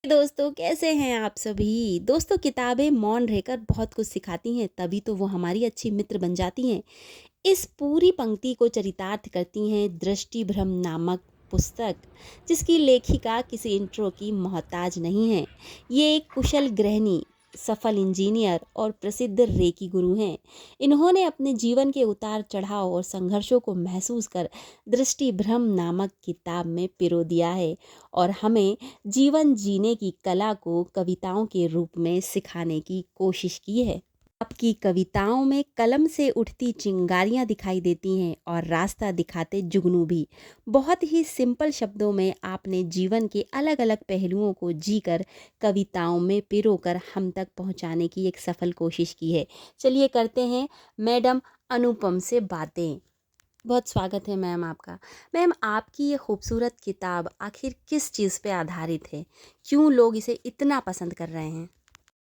दोस्तों कैसे हैं आप सभी। दोस्तों किताबें मौन रहकर बहुत कुछ सिखाती हैं, तभी तो वो हमारी अच्छी मित्र बन जाती हैं। इस पूरी पंक्ति को चरितार्थ करती हैं दृष्टि भ्रम नामक पुस्तक, जिसकी लेखिका किसी इंट्रो की मोहताज नहीं है। ये एक कुशल गृहिणी, सफल इंजीनियर और प्रसिद्ध रेकी गुरु हैं। इन्होंने अपने जीवन के उतार चढ़ाव और संघर्षों को महसूस कर दृष्टि भ्रम नामक किताब में पिरो दिया है और हमें जीवन जीने की कला को कविताओं के रूप में सिखाने की कोशिश की है। आपकी कविताओं में कलम से उठती चिंगारियां दिखाई देती हैं और रास्ता दिखाते जुगनू भी। बहुत ही सिंपल शब्दों में आपने जीवन के अलग अलग पहलुओं को जीकर कविताओं में पिरोकर हम तक पहुंचाने की एक सफल कोशिश की है। चलिए करते हैं मैडम अनुपम से बातें। बहुत स्वागत है मैम आपका। मैम, आपकी ये खूबसूरत किताब आखिर किस चीज़ पे आधारित है? क्यों लोग इसे इतना पसंद कर रहे हैं?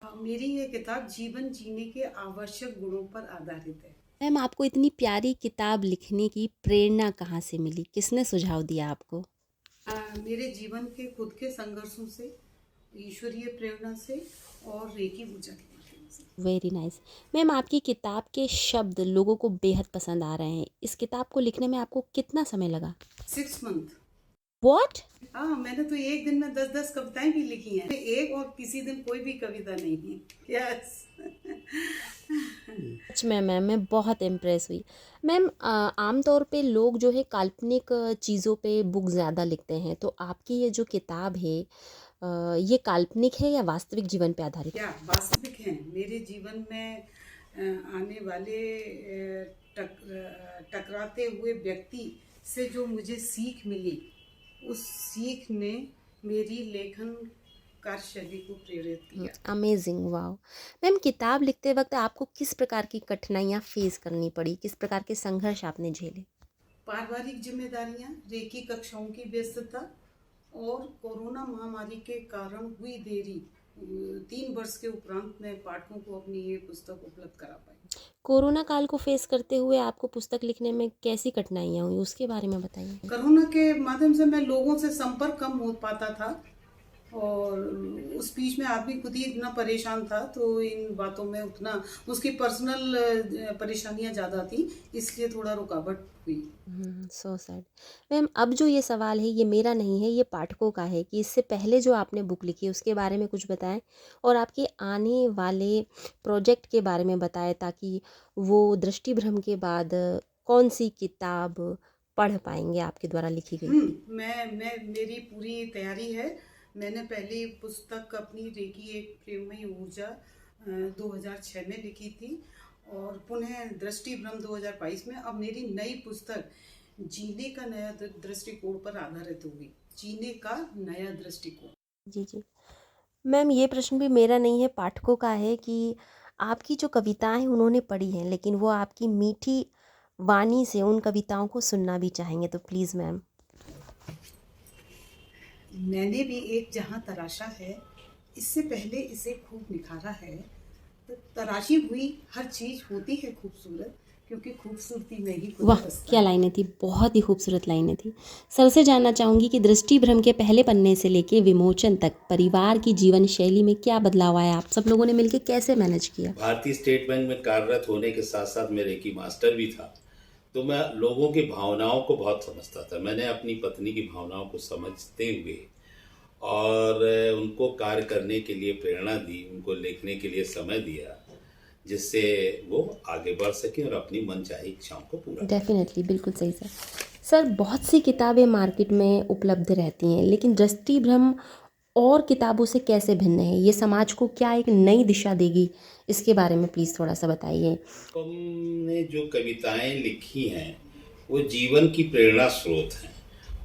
मेरी ये किताब जीवन जीने के आवश्यक गुणों पर आधारित है। मैम, आपको इतनी प्यारी किताब लिखने की प्रेरणा कहाँ से मिली? किसने सुझाव दिया आपको? मेरे जीवन के खुद के संघर्षों से, ईश्वरीय प्रेरणा से और रेकी ऊर्जा के माध्यम से। Very nice. मैम, आपकी किताब के शब्द लोगों को बेहद पसंद आ रहे हैं। इस किताब को लिखने में आपको कितना समय लगा? 6 मंथ। व्हाट? हाँ, मैंने तो एक दिन में 10-10 कविताएं भी लिखी हैं। एक और किसी दिन कोई भी कविता नहीं है। यस। सच में मैम, मैं बहुत इम्प्रेस हुई। मैम, आमतौर पे लोग जो है काल्पनिक चीज़ों पे बुक ज़्यादा लिखते हैं, तो आपकी ये जो किताब है ये काल्पनिक है या वास्तविक जीवन पे आधारित? क्या वास्तविक हैं मेरे जीवन में आने वाले टकराते हुए व्यक्ति से जो मुझे सीख मिली, उस सीख ने मेरी लेखन कार्यशैली को प्रेरित किया। Amazing, wow. मैम, किताब लिखते वक्त आपको किस प्रकार की कठिनाइयाँ फेस करनी पड़ी? किस प्रकार के संघर्ष आपने झेले? पारिवारिक जिम्मेदारियां, रेकी कक्षाओं की व्यस्तता और कोरोना महामारी के कारण हुई देरी। 3 वर्ष के उपरांत मैं पाठकों को अपनी ये पुस्तक उपलब्ध करा पाई। कोरोना काल को फेस करते हुए आपको पुस्तक लिखने में कैसी कठिनाइयाँ हुई, उसके बारे में बताइए। कोरोना के माध्यम से मैं लोगों से संपर्क कम हो पाता था और उस बीच में आदमी खुद ही इतना परेशान था, तो इन बातों में उतना उसकी पर्सनल परेशानियां ज़्यादा थी, इसलिए थोड़ा रुकावट हुई। So sad. मैम, अब जो ये सवाल है ये मेरा नहीं है, ये पाठकों का है कि इससे पहले जो आपने बुक लिखी उसके बारे में कुछ बताएं और आपके आने वाले प्रोजेक्ट के बारे में बताएं, ताकि वो दृष्टि भ्रम के बाद कौन सी किताब पढ़ पाएंगे आपके द्वारा लिखी गई। मैं मेरी पूरी तैयारी है। मैंने पहली पुस्तक अपनी रेकी एक प्रेममयी ऊर्जा 2006 में लिखी थी और पुनः दृष्टि भ्रम 2022 में। अब मेरी नई पुस्तक जीने का नया दृष्टिकोण पर आधारित होगी। जीने का नया दृष्टिकोण। जी जी। मैम, ये प्रश्न भी मेरा नहीं है, पाठकों का है कि आपकी जो कविताएं उन्होंने पढ़ी हैं, लेकिन वो आपकी मीठी वाणी से उन कविताओं को सुनना भी चाहेंगे, तो प्लीज़ मैम। मैंने भी एक जहां तराशा है, इससे पहले इसे खूब निखारा है। तो तराशी हुई हर चीज होती है खूबसूरत, क्योंकि खूबसूरती में ही खुदा वाह, बसता क्या है। लाइनें थी, बहुत ही खूबसूरत लाइनें थी। सर से जानना चाहूँगी कि दृष्टि भ्रम के पहले पन्ने से लेके विमोचन तक परिवार की जीवन शैली में क्या बदलाव आया? आप सब लोगों ने मिलकर कैसे मैनेज किया? भारतीय स्टेट बैंक में कार्यरत होने के साथ साथ मैं रेकी मास्टर भी था, तो मैं लोगों की भावनाओं को बहुत समझता था। मैंने अपनी पत्नी की भावनाओं को समझते हुए और उनको कार्य करने के लिए प्रेरणा दी, उनको लिखने के लिए समय दिया, जिससे वो आगे बढ़ सके और अपनी मनचाही इच्छाओं को पूरा कर डेफिनेटली, बिल्कुल सही सर। सर, बहुत सी किताबें मार्केट में उपलब्ध रहती हैं, लेकिन दृष्टि भ्रम और किताबों से कैसे भिन्न है? ये समाज को क्या एक नई दिशा देगी? इसके बारे में प्लीज़ थोड़ा सा बताइए। हमने जो कविताएं लिखी हैं वो जीवन की प्रेरणा स्रोत हैं।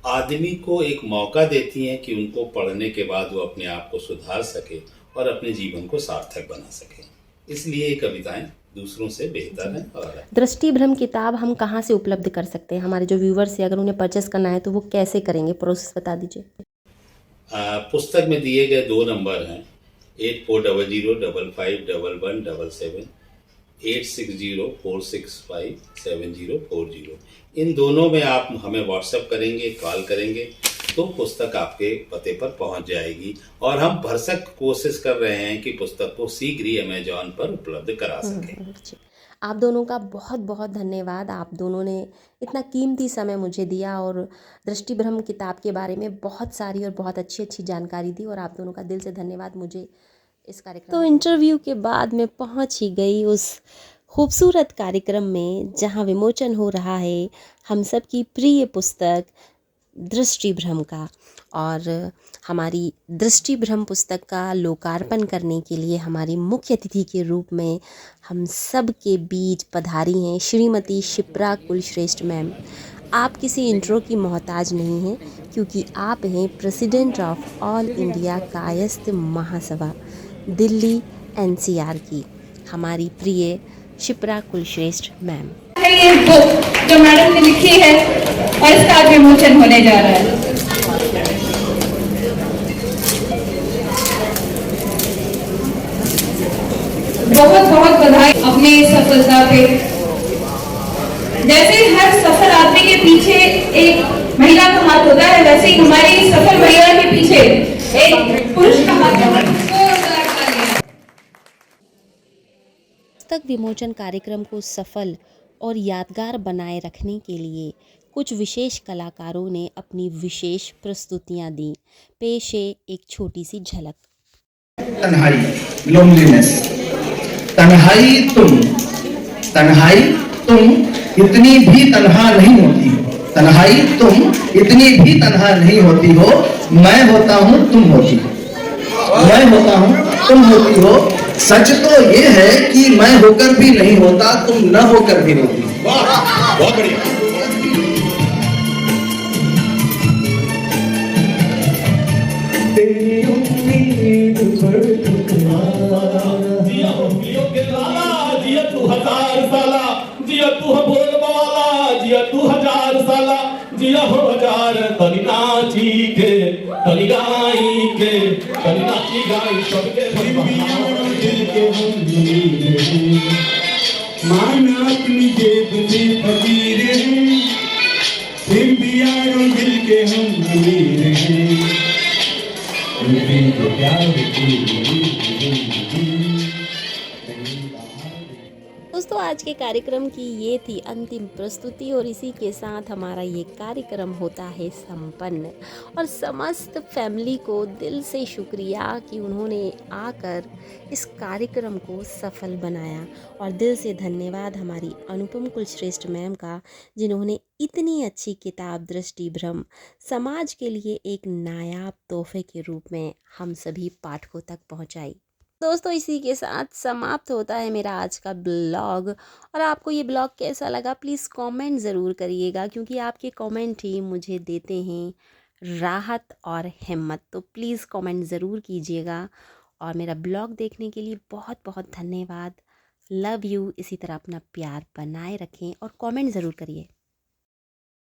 आदमी को एक मौका देती हैं कि उनको पढ़ने के बाद वो अपने आप को सुधार सके और अपने जीवन को सार्थक बना सके। इसलिए ये कविताएं दूसरों से बेहतर हैं और अलग। दृष्टि भ्रम किताब हम कहाँ से उपलब्ध कर सकते हैं? हमारे जो व्यूवर्स हैं, अगर उन्हें परचेस करना है तो वो कैसे करेंगे? प्रोसेस बता दीजिए। पुस्तक में दिए गए 2 नंबर हैं, 8400551177, 8604657040। इन दोनों में आप हमें व्हाट्सएप करेंगे, कॉल करेंगे तो पुस्तक आपके पते पर पहुंच जाएगी और हम भरसक कोशिश कर रहे हैं कि पुस्तक को शीघ्र ही अमेजॉन पर उपलब्ध करा सकें। जी। आप दोनों का बहुत बहुत धन्यवाद। आप दोनों ने इतना कीमती समय मुझे दिया और दृष्टिभ्रम किताब के बारे में बहुत सारी और बहुत अच्छी अच्छी जानकारी दी, और आप दोनों का दिल से धन्यवाद मुझे इस कार्यक्रम तो इंटरव्यू के बाद मैं पहुंच ही गई उस खूबसूरत कार्यक्रम में जहां विमोचन हो रहा है हम सब की प्रिय पुस्तक दृष्टिभ्रम का। और हमारी दृष्टिभ्रम पुस्तक का लोकार्पण करने के लिए हमारी मुख्य अतिथि के रूप में हम सब के बीच पधारी हैं श्रीमती शिप्रा कुलश्रेष्ठ मैम। आप किसी इंट्रो की मोहताज नहीं हैं, क्योंकि आप हैं president of all India Kayastha Mahasabha Delhi NCR की, हमारी प्रिय शिप्रा कुलश्रेष्ठ मैम। ये बुक जो मैडम ने लिखी है और इसका आज विमोचन होने जा रहा है। बहुत बहुत बधाई अपनी सफलता पे। जैसे हर सफल आदमी के पीछे एक महिला का हाथ होता है, वैसे ही हमारी सफल महिला के पीछे एक पुरुष का हाथ होता है। पुस्तक विमोचन कार्यक्रम को सफल और यादगार बनाए रखने के लिए कुछ विशेष कलाकारों ने अपनी विशेष प्रस्तुतियां दी। पेश है एक छोटी सी झलक। तन्हाई, लोनलीनेस। तन्हाई तुम इतनी भी तन्हा नहीं होती हो। तन्हाई तुम इतनी भी तन्हा नहीं होती हो। मैं होता हूँ तुम होती हो। मैं होता हूँ तुम होती हो। सच तो ये है कि मैं होकर भी नहीं होता, तुम न होकर भी होती हो। बहुत बढ़िया। तेरी उम्मीद पर जिया तू 1000 साला, जिया तू बोल वाला, जिया तू 1000 साला, जिया हो 1000 तनी नाची के, तनी गाई के, तनी नाची गाई सबके दिल के हम माना अपनी जेब में फकीर हैं, फिर भी यारों दिल के हम अमीर हैं। दिल के प्यार दोस्तों आज के कार्यक्रम की ये थी अंतिम प्रस्तुति और इसी के साथ हमारा ये कार्यक्रम होता है संपन्न। और समस्त फैमिली को दिल से शुक्रिया कि उन्होंने आकर इस कार्यक्रम को सफल बनाया, और दिल से धन्यवाद हमारी अनुपम कुलश्रेष्ठ मैम का, जिन्होंने इतनी अच्छी किताब दृष्टिभ्रम समाज के लिए एक नायाब तोहफे के रूप में हम सभी पाठकों तक पहुंचाई। दोस्तों इसी के साथ समाप्त होता है मेरा आज का ब्लॉग। और आपको ये ब्लॉग कैसा लगा प्लीज़ कमेंट ज़रूर करिएगा, क्योंकि आपके कमेंट ही मुझे देते हैं राहत और हिम्मत। तो प्लीज़ कमेंट ज़रूर कीजिएगा। और मेरा ब्लॉग देखने के लिए बहुत बहुत धन्यवाद। Love you. इसी तरह अपना प्यार बनाए रखें और कमेंट ज़रूर करिए।